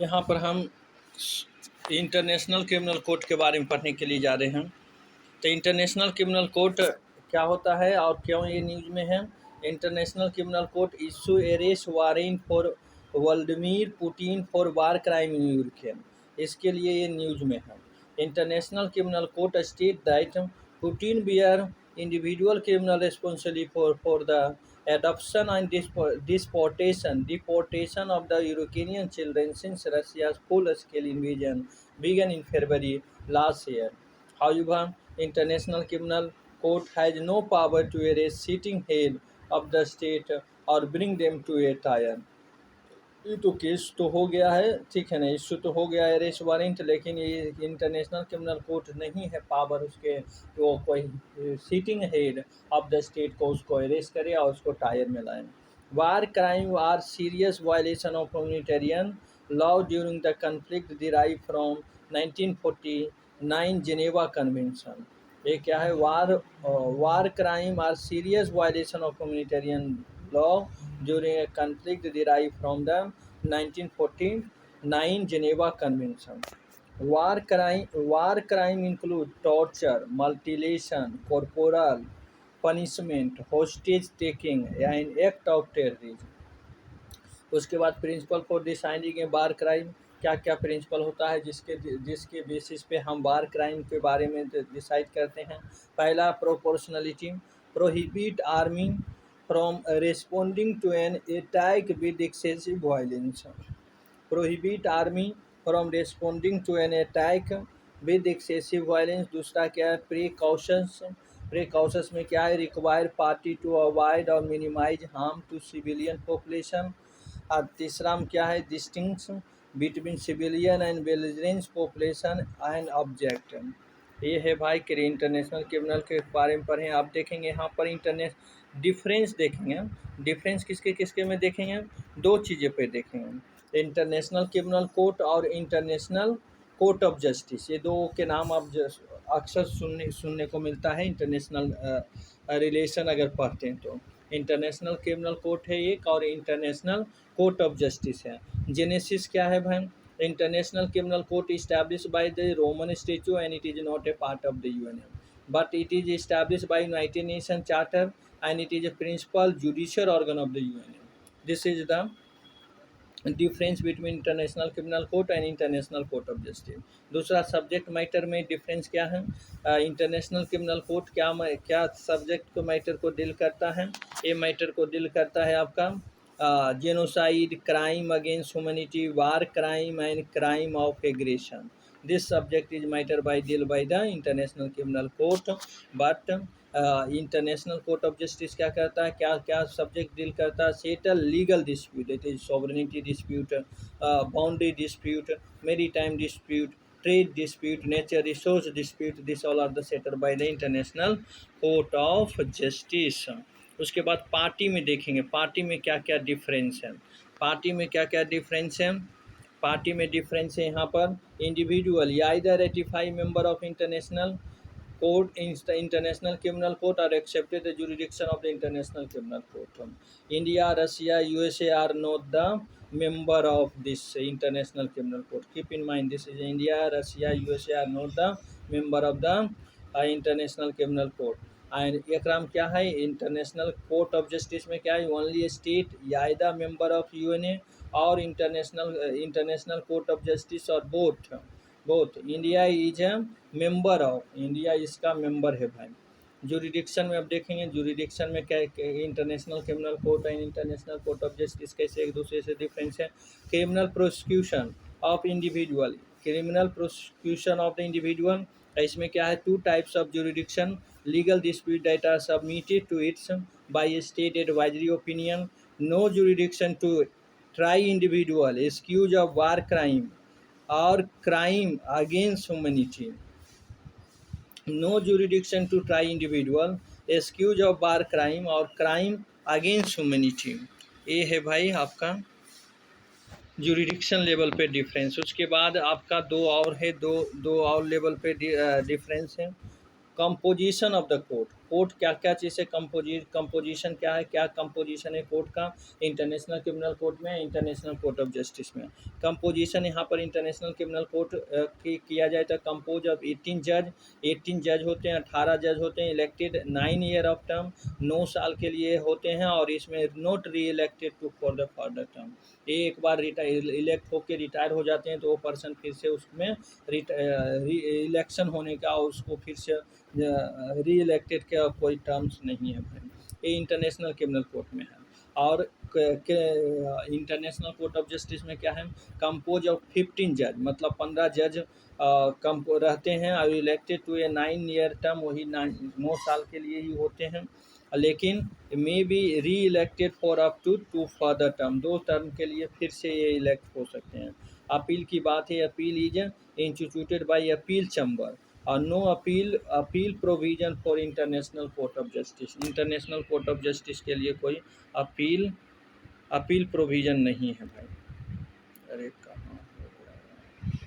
यहाँ पर हम इंटरनेशनल क्रिमिनल कोड के बारे में पढ़ने के लिए जा रहे हैं। तो इंटरनेशनल क्रिमिनल कोर्ट क्या होता है और क्यों ये न्यूज़ में है। International Criminal Court issue arrest warrant for Vladimir Putin for war crime in Ukraine, इसके लिए ये न्यूज़ में है। International Criminal Court state that Putin bear individual criminal responsibility for the adoption and deportation of the Ukrainian children since Russia's full-scale invasion began in February last year. However, International Criminal Court has no power to arrest sitting head of the state or bring them to a trial. ये तो case तो हो गया है, ठीक है ना, issue तो हो गया है अरेस्ट वारंट, लेकिन ये इंटरनेशनल क्रिमिनल कोर्ट नहीं है पावर उसके कि वो कोई sitting head of the state को उसको अरेस्ट करे और उसको टायर में लाए। War crime are serious violation of humanitarian law during the conflict derive from 1949 Geneva convention. ये क्या है, war crime are serious violation of humanitarian law during a conflict derived from the 1949 Geneva Convention. War crime include torture, mutilation, corporal punishment, hostage taking, and act of terrorism. उसके बाद principle for deciding a war crime, क्या क्या principal होता है जिसके basis पे हम वार crime के बारे में डिसाइड करते हैं। पहला, proportionality, prohibit army from responding to an attack with excessive violence. Prohibit army from responding to an attack with excessive violence. दूसरा क्या है, प्रिकॉशंस। प्रिकॉशंस में क्या है, रिक्वायर पार्टी टू अवॉइड और minimise harm to civilian population. और तीसरा में क्या है, distinction between civilian and belligerent population and object. ये है भाई कि इंटरनेशनल क्रिमिनल के बारे में पढ़ें। आप देखेंगे यहाँ पर डिफरेंस देखेंगे। डिफरेंस किसके किसके में देखेंगे, दो चीज़ें पे देखेंगे, इंटरनेशनल क्रिमिनल कोर्ट और इंटरनेशनल कोर्ट ऑफ जस्टिस। ये दो के नाम आप अक्सर सुनने को मिलता है इंटरनेशनल रिलेशन अगर पढ़ते हैं तो। इंटरनेशनल क्रिमिनल कोर्ट है एक और इंटरनेशनल कोर्ट ऑफ जस्टिस है। जेनेसिस क्या है भाई, international Criminal court establish by the Roman statute and it is not a part of the UNM, but it is established by United Nations Charter and it is a principal judicial organ of the UNM. This is the difference between International Criminal Court and International Court of Justice. दूसरा, subject matter में difference क्या है। International Criminal court क्या subject को matter को deal करता है, ये मैटर को डील करता है आपका genocide, crime against humanity, war crime and crime of aggression. This subject is matter by deal by the International Criminal Court, but International court of Justice क्या करता है, क्या क्या सब्जेक्ट डील करता है, settle legal dispute, it is sovereignty dispute, boundary dispute, maritime dispute, trade dispute, nature resource dispute, this all are the settle by the International court of Justice. उसके बाद party में देखेंगे, पार्टी में क्या क्या difference है। पार्टी में क्या क्या डिफरेंस है, पार्टी में डिफरेंस है यहाँ पर, इंडिविजुअल या इधर ratify member of international court in the international criminal court are accepted the jurisdiction of the international criminal court. India, Russia, USA are not the member of this international criminal court. Keep in mind, this is India, Russia, USA are not the member of the international criminal court. and एकराम क्या है, international court of justice में क्या है, only state या इधर member of UNA और International court of Justice और both India is a member of, India इसका मेंबर है भाई। जुरिडिक्शन में अब देखेंगे, जुरिडिक्शन में क्या International Criminal Court and International court of Justice कैसे एक दूसरे से डिफरेंस है। Criminal prosecution of individual, criminal prosecution of the individual, इसमें क्या है, two types of jurisdiction, legal dispute that are submitted to its by state advisory opinion, no jurisdiction to try individual excuse of war crime or crime against humanity, no jurisdiction to try individual accused of war crime और crime against humanity। ये है भाई आपका jurisdiction level पे difference. उसके बाद आपका दो और है, दो और लेवल पे डिफरेंस है। Composition of the court, court क्या क्या चीज़ से कंपोजिशन क्या है, क्या कंपोजिशन है कोर्ट का इंटरनेशनल क्रिमिनल कोर्ट में, इंटरनेशनल कोर्ट ऑफ जस्टिस में। कंपोजिशन यहाँ पर इंटरनेशनल क्रिमिनल कोर्ट की किया जाए तो कंपोज ऑफ 18 जज होते हैं, 18 जज होते हैं, इलेक्टेड 9 ईयर ऑफ टर्म, 9 साल के लिए होते हैं, और इसमें not reelected to for the further term. एक बार इलेक्ट होकर रिटायर हो जाते हैं तो वो पर्सन फिर से उसमें इलेक्शन होने का और उसको फिर से री इलेक्टेड का कोई टर्म्स नहीं है भाई। ये इंटरनेशनल क्रिमिनल कोर्ट में है। और इंटरनेशनल कोर्ट ऑफ जस्टिस में क्या है, कंपोज ऑफ 15 जज, मतलब 15 जज रहते हैं, और elected to a 9 year term, वही 9 साल के लिए ही होते हैं, लेकिन may be reelected for up to 2 further term, 2 term के लिए फिर से ये इलेक्ट हो सकते हैं। अपील की बात है, appeal is instituted by appeal chamber, और no appeal provision for international court of justice. International court of justice के लिए कोई अपील प्रोविज़न नहीं है भाई। अरे कहाँ